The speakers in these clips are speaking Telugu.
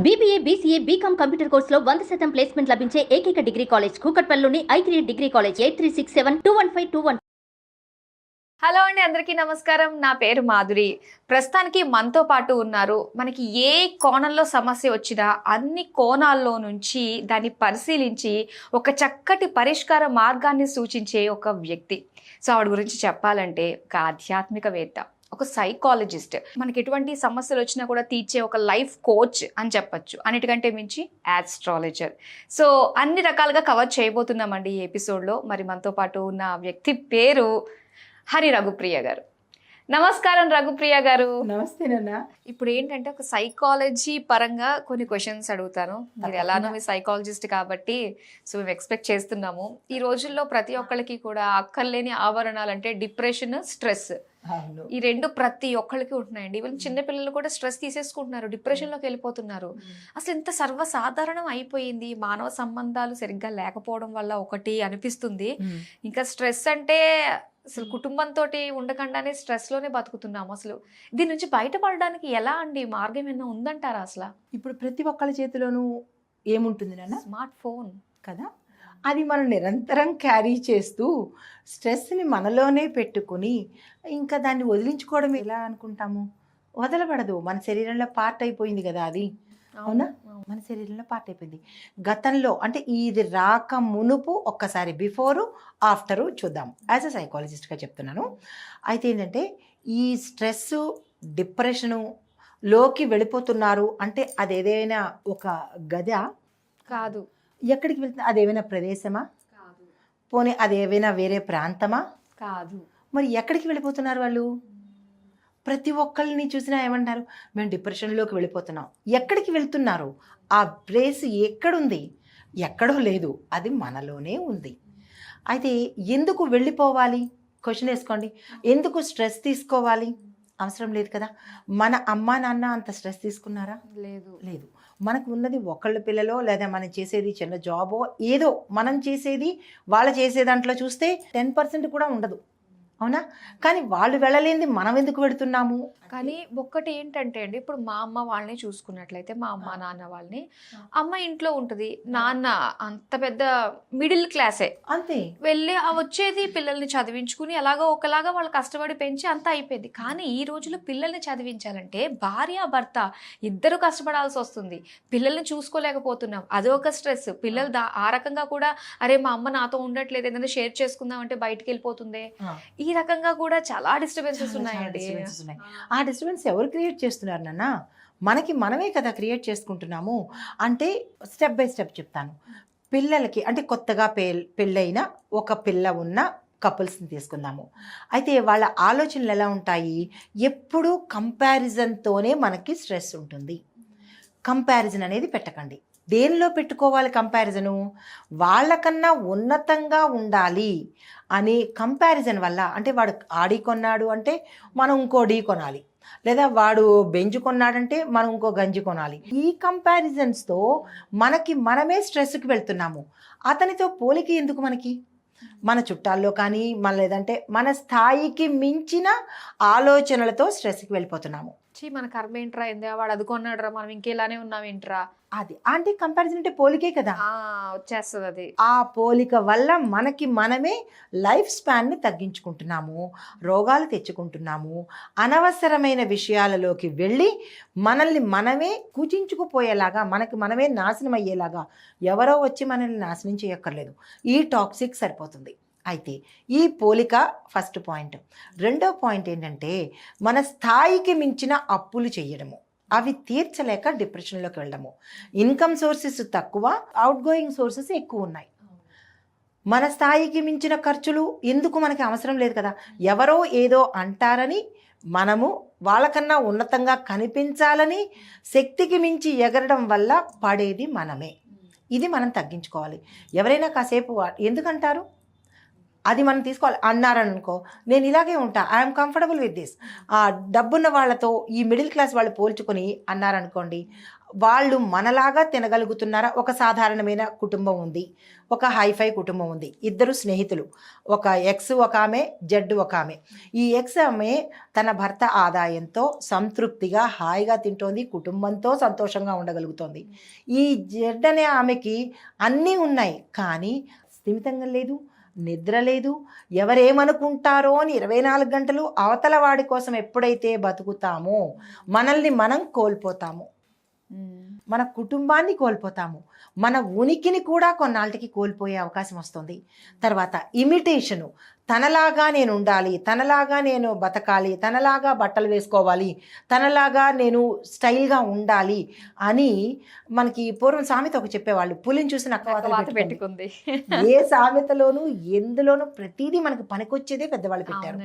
BBA, BCA, BCom కంప్యూటర్ కోర్సులో 100% ప్లేస్మెంట్ లభించే ఏకైక డిగ్రీ కాలేజ్ కూకట్పల్లిలోని i3 డిగ్రీ కాలేజ్ 8367215215. హలో అండి, అందరికీ నమస్కారం. నా పేరు మాధురి. ప్రస్తుతానికి మనతో పాటు ఉన్నారు. మనకి ఏ కోణంలో సమస్య వచ్చినా అన్ని కోణాల్లో నుంచి దాన్ని పరిశీలించి ఒక చక్కటి పరిష్కార మార్గాన్ని సూచించే ఒక వ్యక్తి. సో ఆవిడ గురించి చెప్పాలంటే ఒక ఆధ్యాత్మికవేత్త, ఒక సైకాలజిస్ట్, మనకి ఎటువంటి సమస్యలు వచ్చినా కూడా తీర్చే ఒక లైఫ్ కోచ్ అని చెప్పచ్చు. అన్నిటికంటే మించి ఆస్ట్రాలజర్. సో అన్ని రకాలుగా కవర్ చేయబోతున్నామండి ఈ ఎపిసోడ్లో. మరి మనతో పాటు ఉన్న వ్యక్తి పేరు హరి రఘుప్రియ గారు. నమస్కారం రఘుప్రియ గారు. నమస్తే నాన్న. ఇప్పుడు ఏంటంటే ఒక సైకాలజీ పరంగా కొన్ని క్వశ్చన్స్ అడుగుతాను. మీరు ఎలానో మీ సైకాలజిస్ట్ కాబట్టి సో మేము ఎక్స్పెక్ట్ చేస్తున్నాము. ఈ రోజుల్లో ప్రతి ఒక్కరికి కూడా అక్కర్లేని ఆవరణాలు అంటే డిప్రెషన్, స్ట్రెస్, ఈ రెండు ప్రతి ఒక్కరికి ఉంటున్నాయండి. ఈవెన్ చిన్నపిల్లలు కూడా స్ట్రెస్ తీసేసుకుంటున్నారు, డిప్రెషన్లోకి వెళ్ళిపోతున్నారు. అసలు ఇంత సర్వసాధారణం అయిపోయింది. మానవ సంబంధాలు సరిగ్గా లేకపోవడం వల్ల ఒకటి అనిపిస్తుంది. ఇంకా స్ట్రెస్ అంటే అసలు కుటుంబంతో ఉండకుండానే స్ట్రెస్లోనే బతుకుతున్నాము. అసలు దీని నుంచి బయటపడడానికి ఎలా అండి? మార్గం ఏమైనా ఉందంటారా? అసలు ఇప్పుడు ప్రతి ఒక్కళ్ళ చేతిలోనూ ఏముంటుంది నాన్న? స్మార్ట్ ఫోన్ కదా. అది మనం నిరంతరం క్యారీ చేస్తూ స్ట్రెస్ని మనలోనే పెట్టుకుని ఇంకా దాన్ని వదిలించుకోవడం ఎలా అనుకుంటాము? వదలబడదు. మన శరీరంలో పార్ట్ అయిపోయింది కదా అది. అవునా? మన శరీరంలో పార్ట్ అయిపోయింది. గతంలో అంటే ఇది రాక మునుపు ఒక్కసారి బిఫోరు ఆఫ్టరు చూద్దాం. యాజ్ అ సైకాలజిస్ట్గా చెప్తున్నాను. అయితే ఏంటంటే ఈ స్ట్రెస్, డిప్రెషను లోకి వెళ్ళిపోతున్నారు అంటే అదేదైనా ఒక గద కాదు. ఎక్కడికి వెళ్తుంది? అదేమైనా ప్రదేశమా? పోనీ అదేమైనా వేరే ప్రాంతమా? కాదు. మరి ఎక్కడికి వెళ్ళిపోతున్నారు వాళ్ళు? ప్రతి ఒక్కళ్ళని చూసినా ఏమంటారు? మేము డిప్రెషన్లోకి వెళ్ళిపోతున్నాం. ఎక్కడికి వెళ్తున్నారు? ఆ ప్లేస్ ఎక్కడుంది? ఎక్కడో లేదు, అది మనలోనే ఉంది. అయితే ఎందుకు వెళ్ళిపోవాలి? క్వశ్చన్ వేసుకోండి. ఎందుకు స్ట్రెస్ తీసుకోవాలి? అవసరం లేదు కదా. మన అమ్మా నాన్న అంత స్ట్రెస్ తీసుకున్నారా? లేదు. మనకు ఉన్నది ఒకళ్ళ పిల్లలో, లేదా మనం చేసేది చిన్న జాబో, ఏదో మనం చేసేది వాళ్ళు చేసే దాంట్లో చూస్తే 10% కూడా ఉండదు. అవునా? కానీ వాళ్ళు వెళ్ళలేంది మనం ఎందుకు పెడుతున్నాము? కానీ ఒక్కటి ఏంటంటే అండి, ఇప్పుడు మా అమ్మ వాళ్ళని చూసుకున్నట్లయితే, మా అమ్మ నాన్న వాళ్ళని, అమ్మ ఇంట్లో ఉంటుంది, నాన్న అంత పెద్ద మిడిల్ క్లాసే, అంతే. వెళ్ళి వచ్చేది పిల్లల్ని చదివించుకుని ఎలాగో ఒకలాగా వాళ్ళు కష్టపడి పెంచి అంతా అయిపోయింది. కానీ ఈ రోజుల్లో పిల్లల్ని చదివించాలంటే భార్య భర్త ఇద్దరు కష్టపడాల్సి వస్తుంది. పిల్లల్ని చూసుకోలేకపోతున్నాం, అదొక స్ట్రెస్. పిల్లలు ఆ రకంగా కూడా అరే మా అమ్మ నాతో ఉండట్లేదు, ఏదైనా షేర్ చేసుకుందాం అంటే బయటకు వెళ్ళిపోతుంది. ఈ రకంగా కూడా చాలా డిస్టర్బెన్సెస్ ఉన్నాయండి. ఆ డిస్టర్బెన్స్ ఎవరు క్రియేట్ చేస్తున్నారు నాన్న? మనకి మనమే కదా క్రియేట్ చేసుకుంటున్నాము. అంటే స్టెప్ బై స్టెప్ చెప్తాను. పిల్లలకి అంటే కొత్తగా పెళ్ళైన ఒక పిల్ల ఉన్న కపుల్స్ని తీసుకుందాము. అయితే వాళ్ళ ఆలోచనలు ఎలా ఉంటాయి? ఎప్పుడూ కంపారిజన్తోనే మనకి స్ట్రెస్ ఉంటుంది. కంపారిజన్ అనేది పెట్టకండి. దేనిలో పెట్టుకోవాలి కంపారిజను? వాళ్ళకన్నా ఉన్నతంగా ఉండాలి అనే కంపారిజన్ వల్ల. అంటే వాడు ఆడి కొన్నాడు అంటే మనం ఇంకో డీ కొనాలి, లేదా వాడు బెంచ్ కొన్నాడంటే మనం ఇంకో గంజి కొనాలి. ఈ కంపారిజన్స్తో మనమే స్ట్రెస్కి వెళ్తున్నాము. అతనితో పోలిక ఎందుకు మనకి? మన చుట్టాల్లో కానీ లేదంటే మన స్థాయికి మించిన ఆలోచనలతో స్ట్రెస్కి వెళ్ళిపోతున్నాము. మన కర్మ ఏంట్రా, ఏందా వాడు అది కొన్నాడురా, మనం ఇంకేలానే ఉన్నాం ఏంట్రా. అది అంటే కంపారిజన్ అంటే పోలికే కదా, వచ్చేస్తుంది అది. ఆ పోలిక వల్ల మనమే లైఫ్ స్పాన్ని తగ్గించుకుంటున్నాము, రోగాలు తెచ్చుకుంటున్నాము, అనవసరమైన విషయాలలోకి వెళ్ళి మనల్ని మనమే కుచించుకుపోయేలాగా, మనమే నాశనం అయ్యేలాగా. ఎవరో వచ్చి మనల్ని నాశనం చేయక్కర్లేదు, ఈ టాక్సిక్ సరిపోతుంది. అయితే ఈ పోలిక ఫస్ట్ పాయింట్. రెండో పాయింట్ ఏంటంటే మన స్థాయికి మించిన అప్పులు చేయడము, అవి తీర్చలేక డిప్రెషన్లోకి వెళ్ళడము. ఇన్కమ్ సోర్సెస్ తక్కువ, అవుట్ గోయింగ్ సోర్సెస్ ఎక్కువ ఉన్నాయి. మన స్థాయికి మించిన ఖర్చులు ఎందుకు? మనకి అవసరం లేదు కదా. ఎవరో ఏదో అంటారని మనము వాళ్ళకన్నా ఉన్నతంగా కనిపించాలని శక్తికి మించి ఎగరడం వల్ల పడేది మనమే. ఇది మనం తగ్గించుకోవాలి. ఎవరైనా కాసేపు ఎందుకంటారు అది మనం తీసుకోవాలి. అన్నారని అనుకో, నేను ఇలాగే ఉంటా, ఐఎమ్ కంఫర్టబుల్ విత్ దిస్. డబ్బున్న వాళ్ళతో ఈ మిడిల్ క్లాస్ వాళ్ళు పోల్చుకొని అన్నారనుకోండి, వాళ్ళు మనలాగా తినగలుగుతున్నారా? ఒక సాధారణమైన కుటుంబం ఉంది, ఒక హైఫై కుటుంబం ఉంది, ఇద్దరు స్నేహితులు, ఒక ఎక్స్ ఒక ఆమె, జెడ్ ఒక ఆమె. ఈ ఎక్స్ ఆమె తన భర్త ఆదాయంతో సంతృప్తిగా హాయిగా తింటోంది, కుటుంబంతో సంతోషంగా ఉండగలుగుతోంది. ఈ జెడ్ అనే ఆమెకి అన్నీ ఉన్నాయి, కానీ స్థిమితంగా లేదు, నిద్ర లేదు, ఎవరేమనుకుంటారో అని 24 గంటలు అవతల వాడి కోసం ఎప్పుడైతే బతుకుతామో మనల్ని మనం కోల్పోతాము, మన కుటుంబాన్ని కోల్పోతాము, మన ఉనికిని కూడా కొన్నాళ్ళకి కోల్పోయే అవకాశం వస్తుంది. తర్వాత ఇమిటేషను, తనలాగా నేను ఉండాలి, తనలాగా నేను బతకాలి, తనలాగా బట్టలు వేసుకోవాలి, తనలాగా నేను స్టైల్గా ఉండాలి అని మనకి పూర్వం సామెత ఒక చెప్పేవాళ్ళు, పులిని చూసి నక్క పెట్టుకుంది. ఏ సామెతలోనూ ఎందులోనూ ప్రతిదీ మనకి పనికొచ్చేదే పెద్దవాళ్ళు పెట్టారు.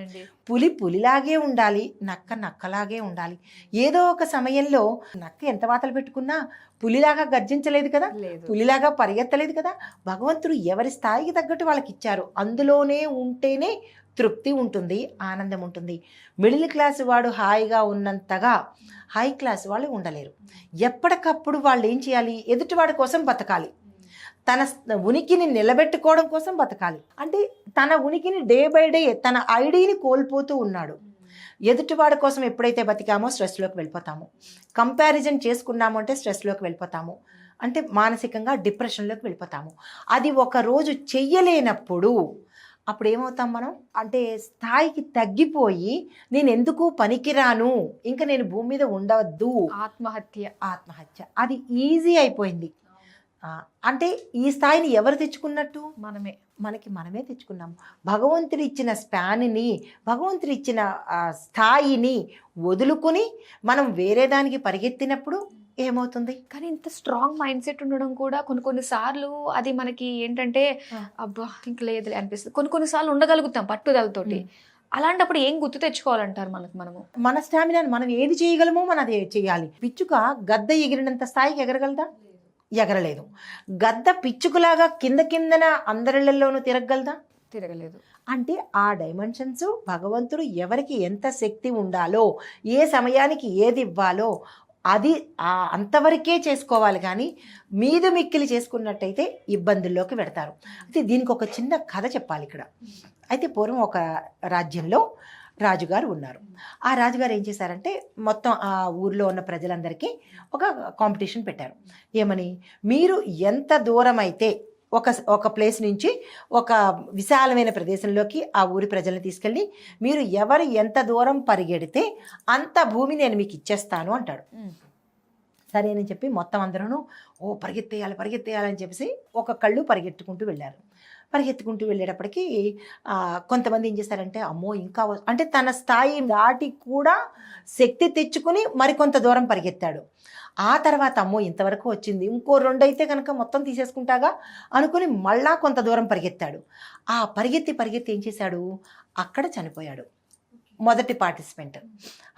పులి పులిలాగే ఉండాలి, నక్క నక్కలాగే ఉండాలి. ఏదో ఒక సమయంలో నక్క ఎంత వాతలు పెట్టుకున్నా పులిలాగా గర్జించలేదు కదా, పులిలాగా పరిగెత్తలేదు కదా. భగవంతుడు ఎవరి స్థాయికి తగ్గట్టు వాళ్ళకి ఇచ్చారు, అందులోనే ఉంటేనే తృప్తి ఉంటుంది, ఆనందం ఉంటుంది. మిడిల్ క్లాస్ వాడు హాయిగా ఉన్నంతగా హై క్లాస్ వాళ్ళు ఉండలేరు. ఎప్పటికప్పుడు వాళ్ళు ఏం చేయాలి? ఎదుటివాడి కోసం బతకాలి, తన ఉనికిని నిలబెట్టుకోవడం కోసం బతకాలి. అంటే తన ఉనికిని డే బై డే తన ఐడిని కోల్పోతూ ఉన్నాడు. ఎదుటివాడి కోసం ఎప్పుడైతే బతికామో స్ట్రెస్లోకి వెళ్ళిపోతాము, కంపారిజన్ చేసుకున్నాము అంటే స్ట్రెస్లోకి వెళ్ళిపోతాము, అంటే మానసికంగా డిప్రెషన్లోకి వెళ్ళిపోతాము. అది ఒక రోజు చెయ్యలేనప్పుడు అప్పుడు ఏమవుతాం మనం అంటే స్థాయికి తగ్గిపోయి నేను ఎందుకు పనికిరాను, ఇంకా నేను భూమి మీద ఉండవద్దు, ఆత్మహత్య అది ఈజీ అయిపోయింది. అంటే ఈ స్థాయిని ఎవరు తెచ్చుకున్నట్టు? మనమే తెచ్చుకున్నాము. భగవంతుడు ఇచ్చిన స్పాన్ని, భగవంతుడు ఇచ్చిన స్థాయిని వదులుకుని మనం వేరే దానికి పరిగెత్తినప్పుడు ఏమవుతుంది? కానీ ఇంత స్ట్రాంగ్ మైండ్ సెట్ ఉండడం కూడా కొన్నిసార్లు అది మనకి ఏంటంటే అబ్బా ఇంక లేదులే అనిపిస్తుంది. కొన్నిసార్లు ఉండగలుగుతాం పట్టుదలతోటి. అలాంటప్పుడు ఏం గుర్తు తెచ్చుకోవాలంటారు మనము? మన స్టామినాని మనం ఏది చేయగలమో మనం అది చేయాలి. పిచ్చుక గద్ద ఎగిరినంత స్థాయికి ఎగరగలదా? ఎగరలేదు. గద్ద పిచ్చుకులాగా కిందన అందరిళ్లలోనూ తిరగలదా? తిరగలేదు. అంటే ఆ డైమెన్షన్స్ భగవంతుడు ఎవరికి ఎంత శక్తి ఉండాలో, ఏ సమయానికి ఏది ఇవ్వాలో అది అంతవరకే చేసుకోవాలి. కానీ మీద మిక్కిలి చేసుకున్నట్టయితే ఇబ్బందుల్లోకి పెడతారు. అయితే దీనికి ఒక చిన్న కథ చెప్పాలి ఇక్కడ. అయితే పూర్వం ఒక రాజ్యంలో రాజుగారు ఉన్నారు. ఆ రాజుగారు ఏం చేశారంటే మొత్తం ఆ ఊర్లో ఉన్న ప్రజలందరికీ ఒక కాంపిటీషన్ పెట్టారు. ఏమని? మీరు ఎంత దూరం అయితే ఒక ప్లేస్ నుంచి ఒక విశాలమైన ప్రదేశంలోకి ఆ ఊరి ప్రజల్ని తీసుకెళ్ళి మీరు ఎవరు ఎంత దూరం పరిగెడితే అంత భూమి నేను మీకు ఇచ్చేస్తాను అంటాడు. సరేనని చెప్పి మొత్తం అందరూ పరిగెత్తేయాలని చెప్పేసి ఒక కళ్ళు పరిగెత్తుకుంటూ వెళ్ళారు. పరిగెత్తుకుంటూ వెళ్ళేటప్పటికి కొంతమంది ఏం చేశారంటే అమ్మో ఇంకా అంటే తన స్థాయి దాటి కూడా శక్తి తెచ్చుకుని మరికొంత దూరం పరిగెత్తాడు. ఆ తర్వాత అమ్మో ఇంతవరకు వచ్చింది, ఇంకో 2 అయితే కనుక మొత్తం తీసేసుకుంటాగా అనుకుని మళ్ళా కొంత దూరం పరిగెత్తాడు. ఆ పరిగెత్తి ఏం చేశాడు? అక్కడ చనిపోయాడు మొదటి పార్టిసిపెంట్.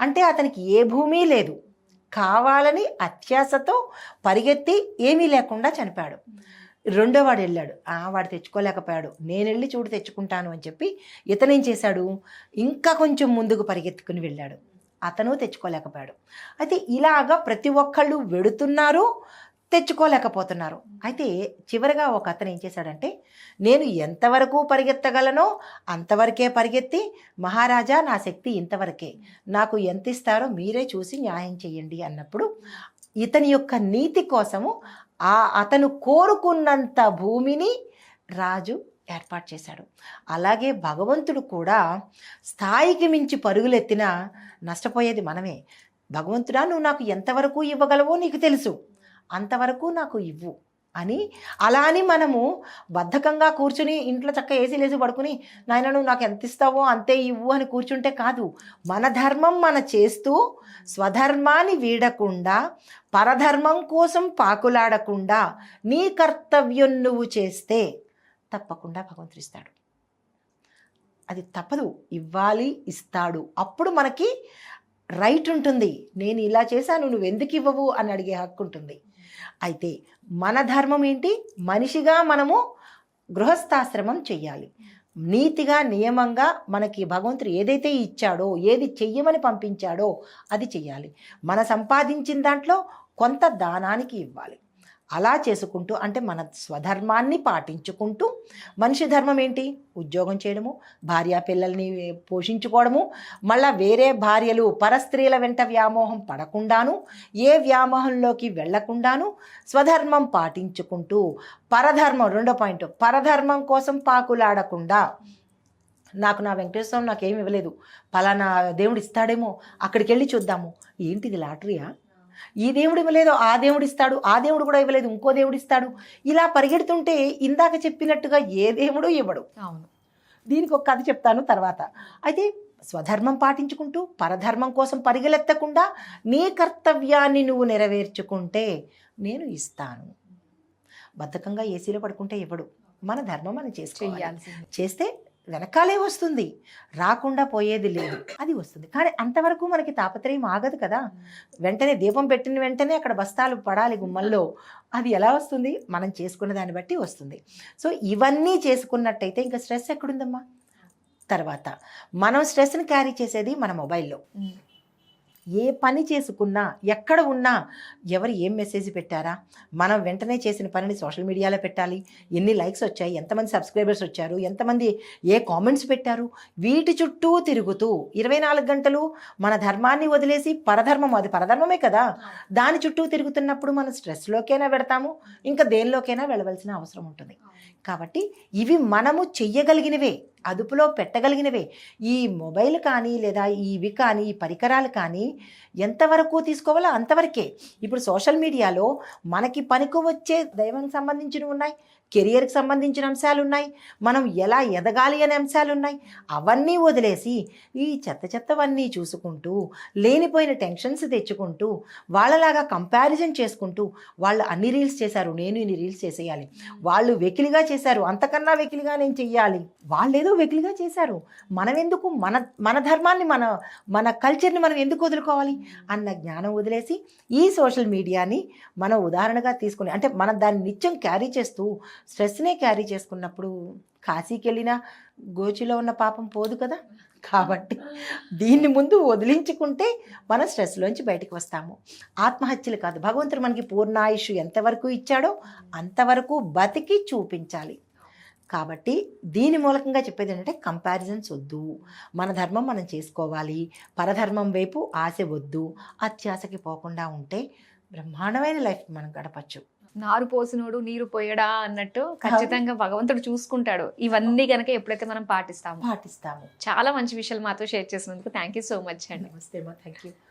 అంటే అతనికి ఏ భూమి లేదు, కావాలని అత్యాశతో పరిగెత్తి ఏమీ లేకుండా చనిపోయాడు. రెండో వాడు వెళ్ళాడు, వాడు తెచ్చుకోలేకపోయాడు, నేను వెళ్ళి చూడు తెచ్చుకుంటాను అని చెప్పి ఇతనేం చేశాడు? ఇంకా కొంచెం ముందుకు పరిగెత్తుకుని వెళ్ళాడు, అతను తెచ్చుకోలేకపోయాడు. అయితే ఇలాగా ప్రతి ఒక్కళ్ళు వెడుతున్నారు, తెచ్చుకోలేకపోతున్నారు. అయితే చివరిగా ఒక అతను ఏం చేశాడంటే నేను ఎంతవరకు పరిగెత్తగలనో అంతవరకే పరిగెత్తి, మహారాజా నా శక్తి ఇంతవరకే, నాకు ఎంత ఇస్తారో మీరే చూసి న్యాయం చేయండి అన్నప్పుడు ఇతని యొక్క నీతి కోసము అతను కోరుకున్నంత భూమిని రాజు ఏర్పాటు చేశాడు. అలాగే భగవంతుడు కూడా స్థాయికి మించి పరుగులెత్తినా నష్టపోయేది మనమే. భగవంతుడా నువ్వు నాకు ఎంతవరకు ఇవ్వగలవో నీకు తెలుసు, అంతవరకు నాకు ఇవ్వు అని అలా అని మనము బద్ధకంగా కూర్చుని ఇంట్లో చక్క ఏసీలేసి పడుకుని నాయన నువ్వు నాకు ఎంత ఇస్తావో అంతే ఇవ్వు అని కూర్చుంటే కాదు. మన ధర్మం మన చేస్తూ స్వధర్మాన్ని వీడకుండా పరధర్మం కోసం పాకులాడకుండా నీ కర్తవ్యం నువ్వు చేస్తే తప్పకుండా భగవంతుడు ఇస్తాడు. అది తప్పదు, ఇవ్వాలి, ఇస్తాడు. అప్పుడు మనకి రైట్ ఉంటుంది, నేను ఇలా చేశాను నువ్వు ఎందుకు ఇవ్వవు అని అడిగే హక్కు ఉంటుంది. అయితే మన ధర్మం ఏంటి? మనిషిగా మనము గృహస్థాశ్రమం చెయ్యాలి, నీతిగా నియమంగా మనకి భగవంతుడు ఏదైతే ఇచ్చాడో, ఏది చెయ్యమని పంపించాడో అది చెయ్యాలి. మన సంపాదించిన దాంట్లో కొంత దానానికి ఇవ్వాలి. అలా చేసుకుంటూ అంటే మన స్వధర్మాన్ని పాటించుకుంటూ, మనిషి ధర్మం ఏంటి? ఉద్యోగం చేయడము, భార్య పిల్లల్ని పోషించుకోవడము, మళ్ళా వేరే భార్యలు పరస్త్రీల వెంట వ్యామోహం పడకుండాను, ఏ వ్యామోహంలోకి వెళ్లకుండాను స్వధర్మం పాటించుకుంటూ, పరధర్మం రెండో పాయింట్, పరధర్మం కోసం పాకులాడకుండా, నాకు నా వెంకటేశ్వరం నాకేమి ఇవ్వలేదు, పలానా దేవుడు ఇస్తాడేమో అక్కడికి వెళ్ళి చూద్దాము, ఏంటిది లాటరీయా, ఈ దేవుడు ఇవ్వలేదు ఆ దేవుడు ఇస్తాడు, ఆ దేవుడు కూడా ఇవ్వలేదు ఇంకో దేవుడు ఇస్తాడు, ఇలా పరిగెడుతుంటే ఇందాక చెప్పినట్టుగా ఏ దేవుడు ఇవ్వడు. అవును. దీనికి ఒక కథ చెప్తాను తర్వాత. అయితే స్వధర్మం పాటించుకుంటూ పరధర్మం కోసం పరిగెలెత్తకుండా నీ కర్తవ్యాన్ని నువ్వు నెరవేర్చుకుంటే నేను ఇస్తాను. బద్ధకంగా ఏసీలో పడుకుంటే ఇవ్వడు. మన ధర్మం మనం చేసుకోవాలి. చేస్తే వెనకాలే వస్తుంది, రాకుండా పోయేది లేదు, అది వస్తుంది. కానీ అంతవరకు మనకి తాపత్రయం ఆగదు కదా. వెంటనే దీపం పెట్టిన వెంటనే అక్కడ బస్తాలు పడాలి గుమ్మల్లో, అది ఎలా వస్తుంది? మనం చేసుకున్న దాన్ని బట్టి వస్తుంది. సో ఇవన్నీ చేసుకున్నట్టయితే ఇంకా స్ట్రెస్ ఎక్కడుందమ్మా? తర్వాత మనం స్ట్రెస్ని క్యారీ చేసేది మన మొబైల్లో. ఏ పని చేసుకున్నా, ఎక్కడ ఉన్నా, ఎవరు ఏం మెసేజ్ పెట్టారా, మనం వెంటనే చేసిన పనిని సోషల్ మీడియాలో పెట్టాలి, ఎన్ని లైక్స్ వచ్చాయి, ఎంతమంది సబ్స్క్రైబర్స్ వచ్చారు, ఎంతమంది ఏ కామెంట్స్ పెట్టారు, వీటి చుట్టూ తిరుగుతూ 24 గంటలు మన ధర్మాన్ని వదిలేసి పరధర్మం, అది పరధర్మమే కదా, దాని చుట్టూ తిరుగుతున్నప్పుడు మనం స్ట్రెస్లోకైనా పెడతాము, ఇంకా దేనిలోకైనా వెళ్ళవలసిన అవసరం ఉంటుంది. కాబట్టి ఇవి మనము చెయ్యగలిగినవే, అదుపులో పెట్టగలిగినవే. ఈ మొబైల్ కానీ లేదా ఇవి కానీ ఈ పరికరాలు కానీ ఎంతవరకు తీసుకోవాలో అంతవరకే. ఇప్పుడు సోషల్ మీడియాలో మనకి పనికి వచ్చే దైవానికి సంబంధించినవి ఉన్నాయి, కెరియర్కి సంబంధించిన అంశాలు ఉన్నాయి, మనం ఎలా ఎదగాలి అనే అంశాలు ఉన్నాయి. అవన్నీ వదిలేసి ఈ చెత్తవన్నీ చూసుకుంటూ, లేనిపోయిన టెన్షన్స్ తెచ్చుకుంటూ, వాళ్ళలాగా కంపారిజన్ చేసుకుంటూ, వాళ్ళు అన్ని రీల్స్ చేశారు నేను ఇన్ని రీల్స్ చేసేయాలి, వాళ్ళు వెకిలిగా చేశారు అంతకన్నా వెకిలిగా నేను చెయ్యాలి, వాళ్ళేదో వెకిలిగా చేశారు, మనం ఎందుకు మన ధర్మాన్ని మన కల్చర్ని మనం ఎందుకు వదులుకోవాలి అన్న జ్ఞానం వదిలేసి ఈ సోషల్ మీడియాని మనం ఉదాహరణగా తీసుకుని, అంటే మనం దాన్ని నిత్యం క్యారీ చేస్తూ స్ట్రెస్నే క్యారీ చేసుకున్నప్పుడు కాశీకి వెళ్ళినా గోచిలో ఉన్న పాపం పోదు కదా. కాబట్టి దీన్ని ముందు వదిలించుకుంటే మనం స్ట్రెస్లోంచి బయటకు వస్తాము. ఆత్మహత్యలు కాదు, భగవంతుడు మనకి పూర్ణాయుష్ ఎంతవరకు ఇచ్చాడో అంతవరకు బతికి చూపించాలి. కాబట్టి దీని మూలకంగా చెప్పేది ఏంటంటే కంపారిజన్స్ వద్దు, మన ధర్మం మనం చేసుకోవాలి, పరధర్మం వైపు ఆశ వద్దు, అత్యాశకి పోకుండా ఉంటే బ్రహ్మాండమైన లైఫ్ మనం గడపచ్చు. నారు పోసినోడు నీరు పోయడా అన్నట్టు ఖచ్చితంగా భగవంతుడు చూసుకుంటాడు. ఇవన్నీ కనుక ఎప్పుడైతే మనం పాటిస్తాము. పాటిస్తాము. చాలా మంచి విషయాలు మాతో షేర్ చేసినందుకు థ్యాంక్ యూ సో మచ్ అండి. నమస్తే అమ్మా, థ్యాంక్ యూ.